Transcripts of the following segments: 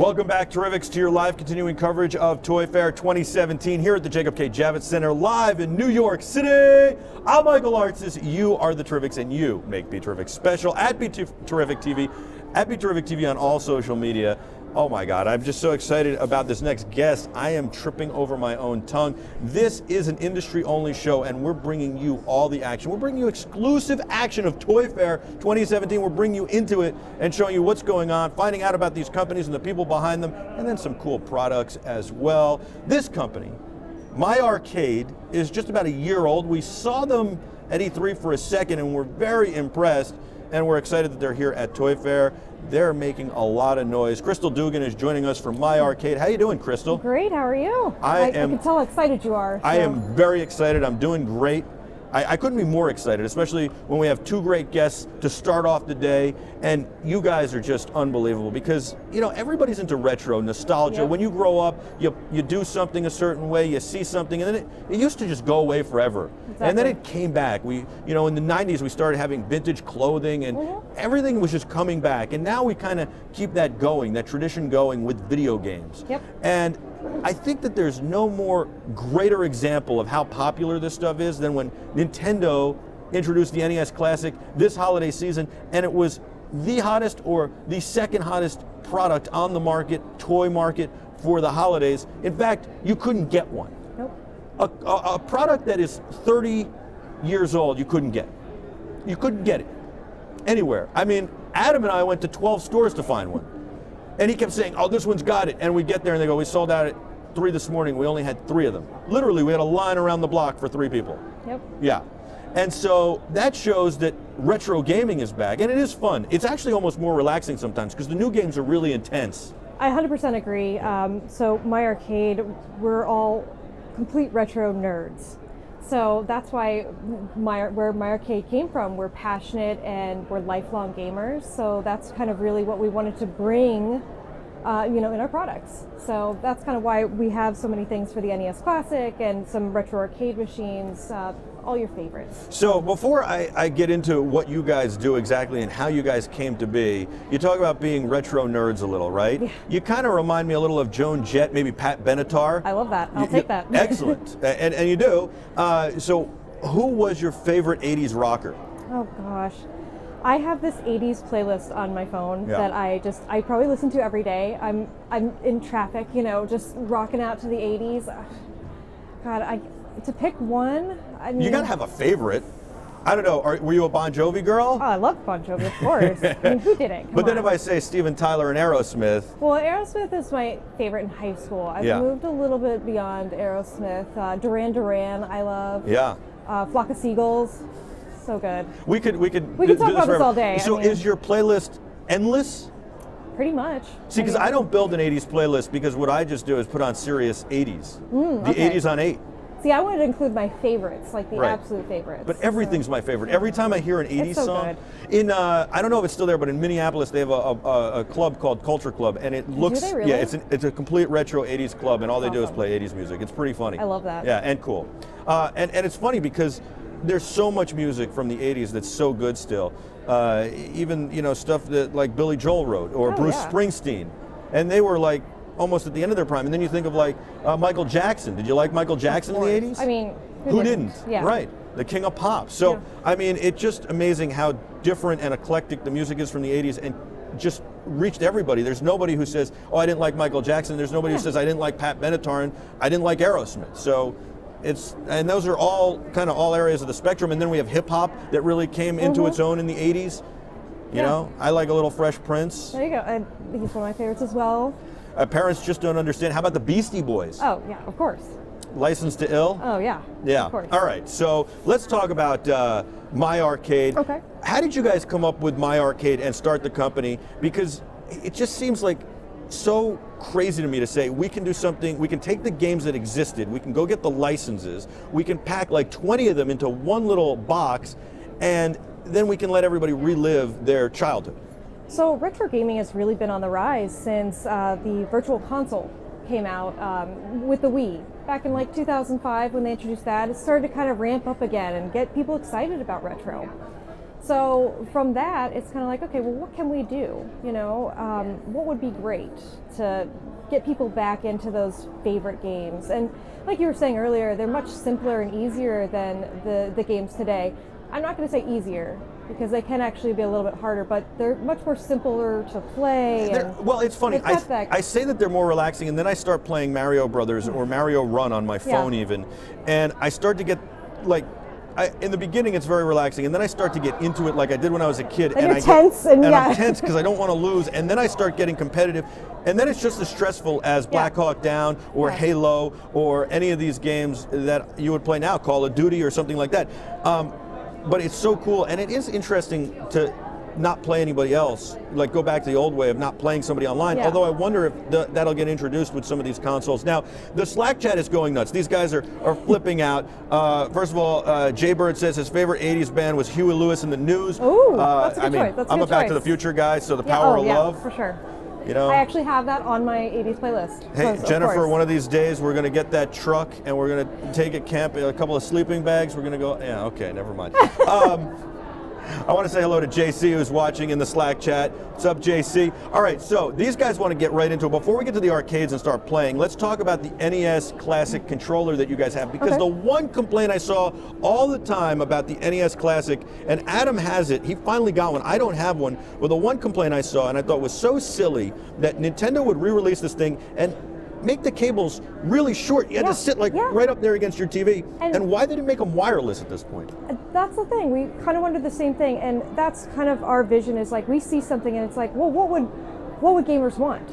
Welcome back, Terrifics, to your live continuing coverage of Toy Fair 2017 here at the Jacob K. Javits Center, live in New York City. I'm Michael Artsis. You are the Terrifics, and you make BeTerrific special at BeTerrific TV, at BeTerrific TV on all social media. Oh my God, I'm just so excited about this next guest. I am tripping over my own tongue. This is an industry-only show, and we're bringing you all the action. We're bringing you exclusive action of Toy Fair 2017. We're bringing you into it and showing you what's going on, finding out about these companies and the people behind them, and then some cool products as well. This company, My Arcade, is just about a year old. We saw them at E3 for a second, and we're very impressed, and we're excited that they're here at Toy Fair. They're making a lot of noise. Crystal Dugan is joining us from My Arcade. How you doing, Crystal? Great, how are you? I can tell how excited you are. So. I am very excited. I'm doing great. I couldn't be more excited, especially when we have two great guests to start off the day, and you guys are just unbelievable because, you know, everybody's into retro, nostalgia. Yep. When you grow up, you do something a certain way, you see something, and then it used to just go away forever. Exactly. And then it came back. In the 90s, we started having vintage clothing, and everything was just coming back. And now we kind of keep that going, that tradition going with video games. Yep. And I think that there's no more greater example of how popular this stuff is than when Nintendo introduced the NES Classic this holiday season, and it was the hottest or the second hottest product on the market, toy market, for the holidays. In fact, you couldn't get one. Nope. A product that is 30 years old, you couldn't get. You couldn't get it anywhere. I mean, Adam and I went to 12 stores to find one. And he kept saying, oh, this one's got it. And we get there and they go, we sold out at 3 this morning. We only had 3 of them. Literally, we had a line around the block for 3 people. Yep. Yeah. And so that shows that retro gaming is back. And it is fun. It's actually almost more relaxing sometimes because the new games are really intense. I 100% agree. So My Arcade, we're all complete retro nerds. So that's why where My Arcade came from. We're passionate and we're lifelong gamers. So that's kind of really what we wanted to bring, in our products. So that's kind of why we have so many things for the NES Classic and some retro arcade machines, all your favorites. So before I get into what you guys do exactly and how you guys came to be, you talk about being retro nerds a little, right? Yeah. You kind of remind me a little of Joan Jett, maybe Pat Benatar. I love that. I'll take that. Excellent. and you do. So who was your favorite 80s rocker? Oh gosh. I have this 80s playlist on my phone that I probably listen to every day. I'm in traffic, just rocking out to the 80s. God, to pick one, I mean, you gotta have a favorite. I don't know. Were you a Bon Jovi girl? Oh, I love Bon Jovi, of course. I mean, who didn't? But then if I say Steven Tyler and Aerosmith. Well, Aerosmith is my favorite in high school. I've moved a little bit beyond Aerosmith. Duran Duran, I love. Yeah. Flock of Seagulls, so good. We could talk about this all day. So is your playlist endless? Pretty much. See, because I don't build an 80s playlist because what I just do is put on serious 80s. The 80s on 8. See, I wanted to include my favorites, like the absolute favorites. But everything's my favorite. Every time I hear an 80s song, good. I don't know if it's still there, but in Minneapolis they have a club called Culture Club, and it looks, do they really? Yeah, it's a complete retro 80s club, and all they do is play 80s music. It's pretty funny. I love that. Yeah, and cool. And it's funny because there's so much music from the 80s that's so good still. Even stuff that like Billy Joel wrote or Bruce Springsteen, and they were like almost at the end of their prime. And then you think of like Michael Jackson. Did you like Michael Jackson in the 80s? I mean, who didn't? Yeah. Right. The king of pop. So, I mean, it's just amazing how different and eclectic the music is from the 80s and just reached everybody. There's nobody who says, oh, I didn't like Michael Jackson. There's nobody who says, I didn't like Pat Benatar and I didn't like Aerosmith. So, and those are all kind of all areas of the spectrum. And then we have hip hop that really came into its own in the 80s. You know, I like a little Fresh Prince. There you go. And he's one of my favorites as well. Parents just don't understand. How about the Beastie Boys? Oh, yeah, of course. Licensed to Ill? Oh, yeah. Yeah. Of course. All right. So let's talk about My Arcade. Okay. How did you guys come up with My Arcade and start the company? Because it just seems like so crazy to me to say we can do something, we can take the games that existed, we can go get the licenses, we can pack like 20 of them into one little box, and then we can let everybody relive their childhood. So retro gaming has really been on the rise since the Virtual Console came out with the Wii. Back in like 2005 when they introduced that, it started to kind of ramp up again and get people excited about retro. So from that, it's kind of like, okay, well, what can we do? You know, what would be great to get people back into those favorite games? And like you were saying earlier, they're much simpler and easier than the games today. I'm not going to say easier, because they can actually be a little bit harder, but they're much more simpler to play. Well, it's funny. I say that they're more relaxing, and then I start playing Mario Brothers or Mario Run on my phone even, and I start to get like, in the beginning it's very relaxing, and then I start to get into it like I did when I was a kid, and I'm tense because I don't want to lose, and then I start getting competitive, and then it's just as stressful as Black Hawk Down or Halo or any of these games that you would play now, Call of Duty or something like that. But it's so cool, and it is interesting to not play anybody else, like go back to the old way of not playing somebody online, although I wonder if that'll get introduced with some of these consoles. Now, the Slack chat is going nuts. These guys are flipping out. First of all, Jaybird says his favorite 80s band was Huey Lewis and the News. Ooh, that's a good choice. That's I'm a Back choice. to the Future guy, so the power of love. For sure. You know, I actually have that on my 80s playlist. Hey, Jennifer, one of these days we're going to get that truck and we're going to take it camp, a couple of sleeping bags. We're going to go, yeah, okay, never mind. I want to say hello to JC, who's watching in the Slack chat. What's up, JC? All right, so these guys want to get right into it. Before we get to the arcades and start playing, let's talk about the NES Classic controller that you guys have, because the one complaint I saw all the time about the NES Classic, and Adam has it, he finally got one, I don't have one, well, the one complaint I saw, and I thought was so silly, that Nintendo would re-release this thing and make the cables really short. You had to sit like right up there against your TV. And why did it make them wireless at this point? That's the thing. We kind of wondered the same thing, and that's kind of our vision. Is like we see something and it's like, well, what would gamers want?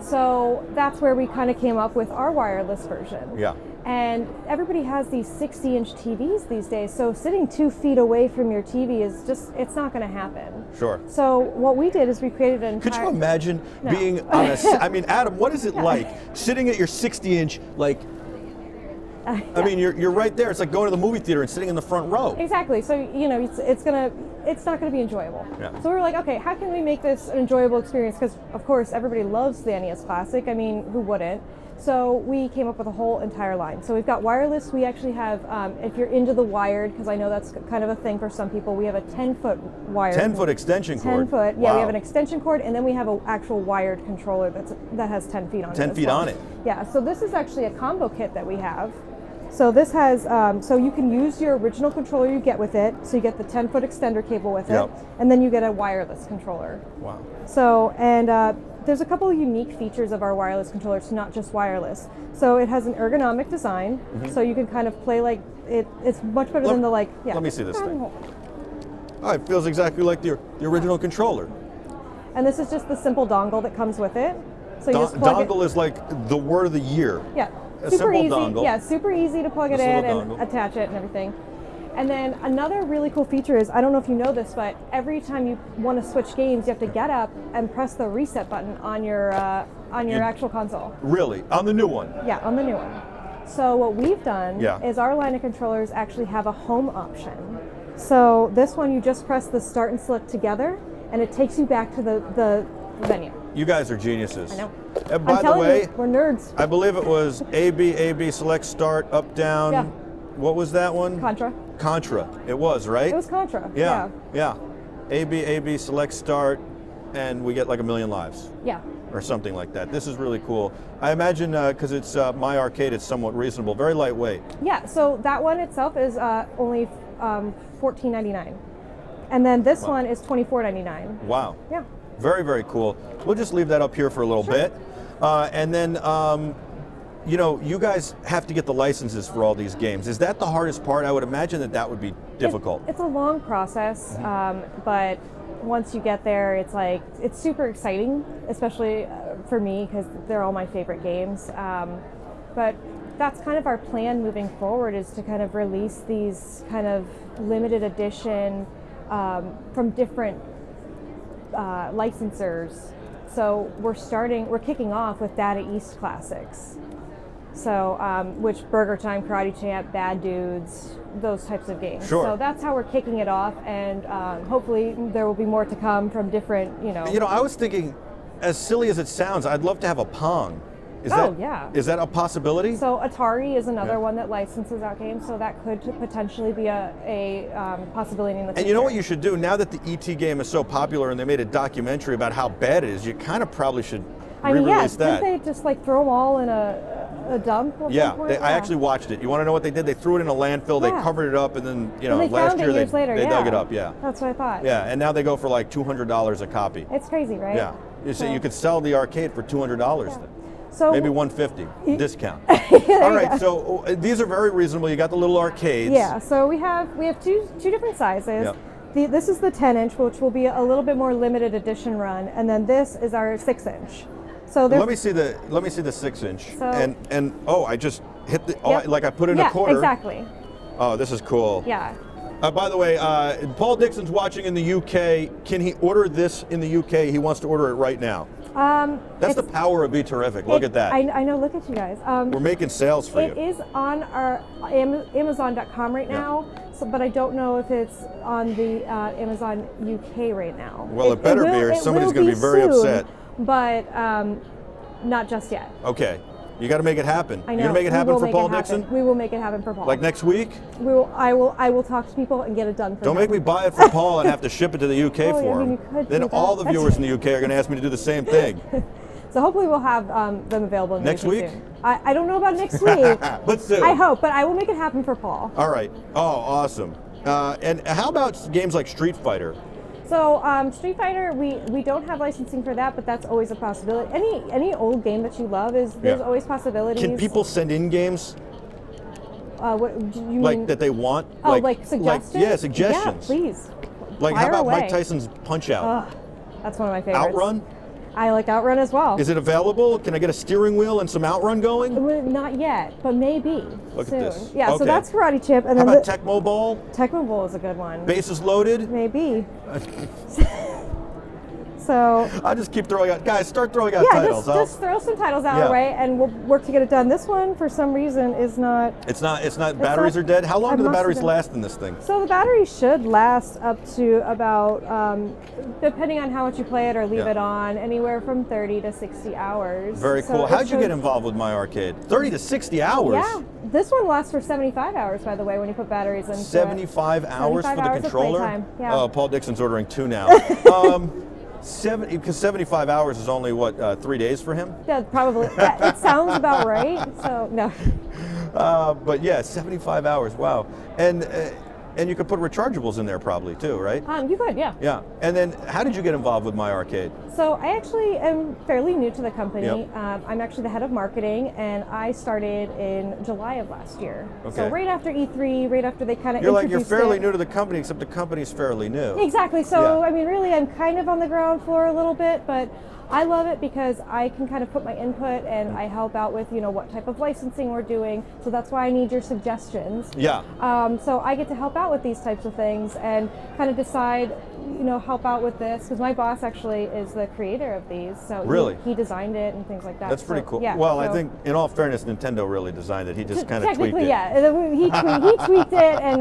So that's where we kind of came up with our wireless version. Yeah. And everybody has these 60-inch TVs these days, so sitting 2 feet away from your TV is just, it's not going to happen. Sure. So what we did is we created an entire... Could you imagine being on a... I mean, Adam, what is it like sitting at your 60-inch, like... I mean, you're right there. It's like going to the movie theater and sitting in the front row. Exactly. So, you know, it's not going to be enjoyable. Yeah. So we were like, okay, how can we make this an enjoyable experience? Because, of course, everybody loves the NES Classic. I mean, who wouldn't? So we came up with a whole entire line. So we've got wireless. We actually have, if you're into the wired, because I know that's kind of a thing for some people, we have a 10-foot wired. 10-foot extension cord. 10-foot. Yeah, we have an extension cord, and then we have an actual wired controller that has 10 feet on it. 10 feet on it. Yeah. So this is actually a combo kit that we have. So this has, so you can use your original controller you get with it. So you get the 10-foot extender cable with it, and then you get a wireless controller. Wow. So, and there's a couple of unique features of our wireless controller. It's not just wireless. So it has an ergonomic design, so you can kind of play like, it's much better than the like, Let me see this thing. Oh, it feels exactly like the original controller. And this is just the simple dongle that comes with it. So you just plug dongle is like the word of the year. Yeah. A super simple easy. dongle. Yeah, super easy to plug it in and attach it and everything. And then another really cool feature is, I don't know if you know this, but every time you want to switch games, you have to get up and press the reset button on your actual console. Really? On the new one? Yeah, on the new one. So what we've done is our line of controllers actually have a home option. So this one, you just press the start and select together, and it takes you back to the menu. You guys are geniuses. I know. And by the way, we're nerds. I believe it was A, B, select, start, up, down. Yeah. What was that one? Contra. Contra. It was, right? It was Contra. Yeah. A, B, select, start, and we get like 1,000,000 lives. Yeah. Or something like that. This is really cool. I imagine because it's my arcade, it's somewhat reasonable, very lightweight. Yeah. So that one itself is only $14.99, and then this one is $24.99. Wow. Yeah. Very, very cool. We'll just leave that up here for a little bit. And then, you know, you guys have to get the licenses for all these games. Is that the hardest part? I would imagine that would be difficult. It's a long process, but once you get there, it's like, it's super exciting, especially for me, because they're all my favorite games. But that's kind of our plan moving forward, is to kind of release these kind of limited edition from different licensors. So we're kicking off with Data East Classics. So, which Burger Time, Karate Champ, Bad Dudes, those types of games. Sure. So that's how we're kicking it off, and hopefully there will be more to come from different, You know, I was thinking, as silly as it sounds, I'd love to have a Pong Is that a possibility? So Atari is another one that licenses out games, so that could potentially be a possibility in the future. And you know what you should do, now that the E.T. game is so popular and they made a documentary about how bad it is, you kind of probably should re-release that. Didn't they just like throw them all in a dump? I actually watched it. You want to know what they did? They threw it in a landfill, they covered it up, and then, you know, last year they dug it up, That's what I thought. Yeah, and now they go for like $200 a copy. It's crazy, right? Yeah. You could sell the arcade for $200 then. So maybe $150 discount. All right, so these are very reasonable. You got the little arcades. Yeah, so we have two different sizes. Yep. This is the 10-inch, which will be a little bit more limited edition run, and then this is our 6-inch. So let me see the 6-inch. So, and I just hit the like I put in a quarter. Exactly. Oh, this is cool. Yeah. By the way, Paul Dixon's watching in the UK. Can he order this in the UK? He wants to order it right now. That's the power of BeTerrific. Look at that. I know. Look at you guys. We're making sales for you. It is on our Amazon.com right now, but I don't know if it's on the Amazon UK right now. Well, it better be, or somebody's going to be very upset. But not just yet. Okay. You got to make it happen. I know. You're going to make it happen for Paul Dixon? We will make it happen for Paul. Like next week? I will talk to people and get it done for Don't make me buy it for Paul and have to ship it to the UK for him. Then all the viewers in the UK are going to ask me to do the same thing. So hopefully we'll have them available next week. Soon. I don't know about next week. But soon. I hope, but I will make it happen for Paul. All right. Oh, awesome. And how about games like Street Fighter? So Street Fighter, we don't have licensing for that, but that's always a possibility. Any old game that you love there's always possibilities. Can people send in games? What do you like mean? That they want? Oh, like suggestions? Suggestions. Yeah, please. Like how about Mike Tyson's Punch Out? That's one of my favorites. Outrun? I like Outrun as well. Is it available? Can I get a steering wheel and some Outrun going? Not yet, but maybe Look soon. at this. Yeah, so that's Karate Chip. And how then about Tecmo Bowl? Tecmo Bowl is a good one. Bases Loaded? Maybe. So I'll just keep throwing out, guys. Start throwing out titles. Just throw some titles our way, and we'll work to get it done. This one, for some reason, is not. It's not. Batteries are dead. How long do the batteries last in this thing? So the batteries should last up to about, depending on how much you play it or leave it on, anywhere from 30 to 60 hours. Very cool. How'd you get involved with My Arcade? 30 to 60 hours. Yeah. This one lasts for 75 hours, by the way, when you put batteries in. 75 hours for the controller? Yeah. Oh, Paul Dixon's ordering 2 now. Because 75 hours is only, what, 3 days for him? Yeah, probably. It sounds about right, so no. But yeah, 75 hours, wow. And you could put rechargeables in there probably too, right? You could, yeah. Yeah. And then how did you get involved with My Arcade? So I actually am fairly new to the company. I'm actually the head of marketing, and I started in July of last year. Okay. So right after E3, right after they kind of introduced you're fairly new to the company, except the company's fairly new. Exactly. So I mean, really, I'm kind of on the ground floor a little bit, but I love it because I can kind of put my input and I help out with, what type of licensing we're doing. So that's why I need your suggestions. Yeah. So I get to help out with these types of things and kind of decide, help out with this, because my boss actually is the creator of these. So really? He designed it and things like that. That's pretty cool. Yeah, well, I think, in all fairness, Nintendo really designed it. He just kind of tweaked it. Yeah. He tweaked it and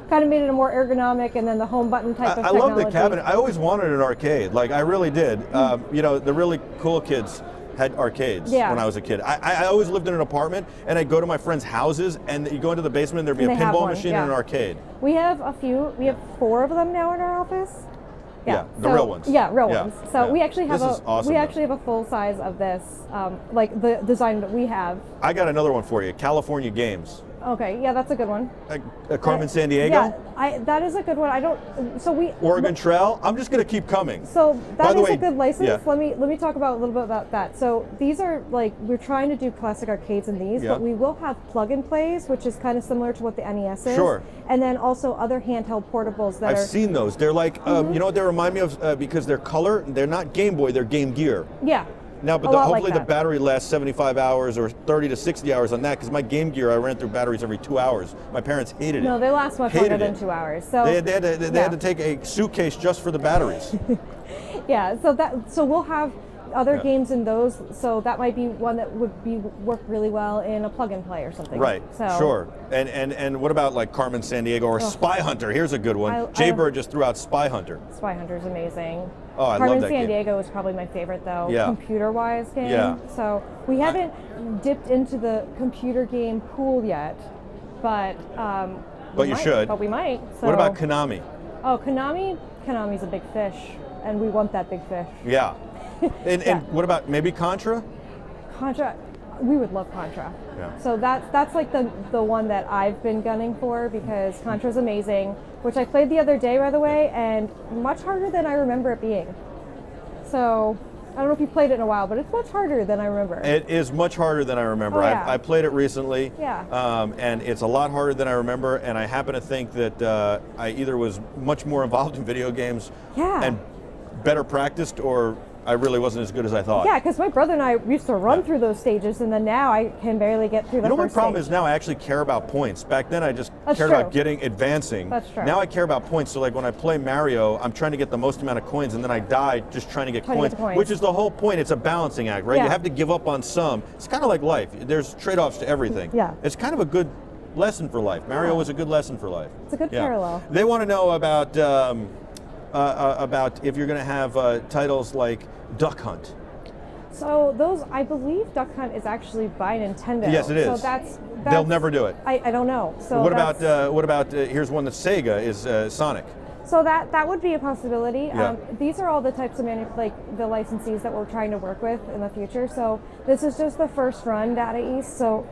kind of made it a more ergonomic, and then the home button type of technology. I love the cabinet. I always wanted an arcade. Like, I really did. The really cool kids had arcades when I was a kid. I always lived in an apartment, and I'd go to my friends' houses, and you go into the basement, and there'd be a pinball machine and an arcade. We have a few. We have 4 of them now in our office. Yeah, the real ones. Yeah, real ones. So we actually have awesome, have a full size of this, like the design that we have. I got another one for you. California Games. Okay, yeah, that's a good one. Carmen San Diego? Yeah, that is a good one. Oregon Trail? I'm just going to keep coming. So that is a good license. Yeah. Let me talk about a little bit about that. So these are we're trying to do classic arcades in these, but we will have plug and plays, which is kind of similar to what the NES is. Sure. And then also other handheld portables that I've seen those. They're like, you know what they remind me of? Because they're color, they're not Game Boy, they're Game Gear. Yeah. Now, but hopefully the battery lasts 75 hours or 30 to 60 hours on that, because my Game Gear, I ran through batteries every 2 hours. My parents hated it. No, they last much longer than 2 hours. So they had to take a suitcase just for the batteries. Yeah, so we'll have other games in those, so that might be one that would work really well in a plug and play or something. Right, sure. And what about like Carmen San Diego or Spy Hunter? Here's a good one. Jaybird just threw out Spy Hunter. Spy Hunter is amazing. Oh, I love Carmen that San game. Diego is probably my favorite, though, Yeah. computer-wise game. Yeah. So we haven't dipped into the computer game pool yet, but But you should. But we might. So. What about Konami? Oh, Konami. Konami's a big fish, and we want that big fish. Yeah. And, Yeah. and what about maybe Contra? Contra. We would love Contra. Yeah. So that's like the one that I've been gunning for, because Contra's amazing, which I played the other day, by the way, and much harder than I remember it being. So I don't know if you played it in a while, but it's much harder than I remember. It is much harder than I remember. Oh, yeah. I played it recently, Yeah. and it's a lot harder than I remember, and I happen to think that I either was much more involved in video games Yeah. and better practiced, or I really wasn't as good as I thought. Yeah, because my brother and I used to run through those stages, and then now I can barely get through the You know, my first problem stage. is now I actually care about points. Back then I just That's cared true. about advancing. That's true. Now I care about points. So like when I play Mario, I'm trying to get the most amount of coins, and then I die just trying to get coins, which is the whole point. It's a balancing act, right? Yeah. You have to give up on some. It's kind of like life. There's trade-offs to everything. Yeah. It's kind of a good lesson for life. Mario was a good lesson for life. It's a good parallel. They want to know about if you're going to have titles like Duck Hunt. So those, I believe Duck Hunt is actually by Nintendo. Yes, it is. So that's They'll never do it. I don't know. So what about here's one that Sega is Sonic. So that would be a possibility. Yeah. These are all the types of the licensees that we're trying to work with in the future. So this is just the first run, Data East. So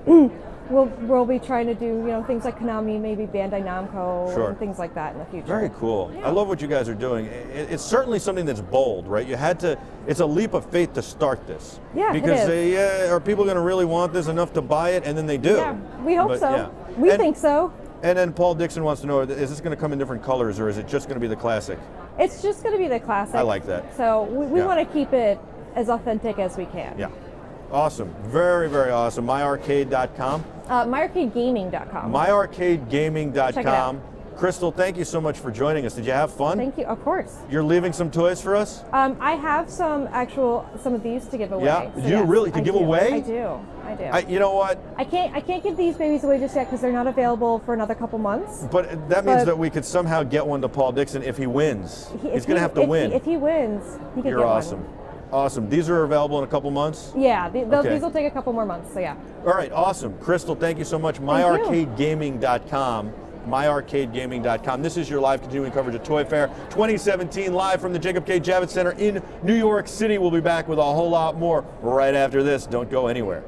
we'll be trying to do things like Konami, maybe Bandai Namco, Sure. and things like that in the future. Very cool. Yeah. I love what you guys are doing. It's certainly something that's bold, right? You had to. It's a leap of faith to start this. Yeah, Because it is. are people going to really want this enough to buy it? And then they do. Yeah, we hope But, so. yeah. We And- think so. And then Paul Dixon wants to know: is this going to come in different colors, or is it just going to be the classic? It's just going to be the classic. I like that. So we Yeah. want to keep it as authentic as we can. Yeah. Awesome. Very, very awesome. MyArcade.com. MyArcadeGaming.com. MyArcadeGaming.com. Check it out. Crystal, thank you so much for joining us. Did you have fun? Thank you. Of course. You're leaving some toys for us? I have some of these to give away. Yeah? So Do you really? To I give do. away? I do. You know what? I can't give these babies away just yet because they're not available for another couple months. But that means But- that we could somehow get one to Paul Dixon if he wins. He's going to have to win. If he wins, he can You're get awesome. one. Awesome. These are available in a couple months? Yeah, Okay. these will take a couple more months. So yeah. All right, awesome. Crystal, thank you so much. MyArcadeGaming.com. MyArcadeGaming.com. This is your live continuing coverage of Toy Fair 2017, live from the Jacob K. Javits Center in New York City. We'll be back with a whole lot more right after this. Don't go anywhere.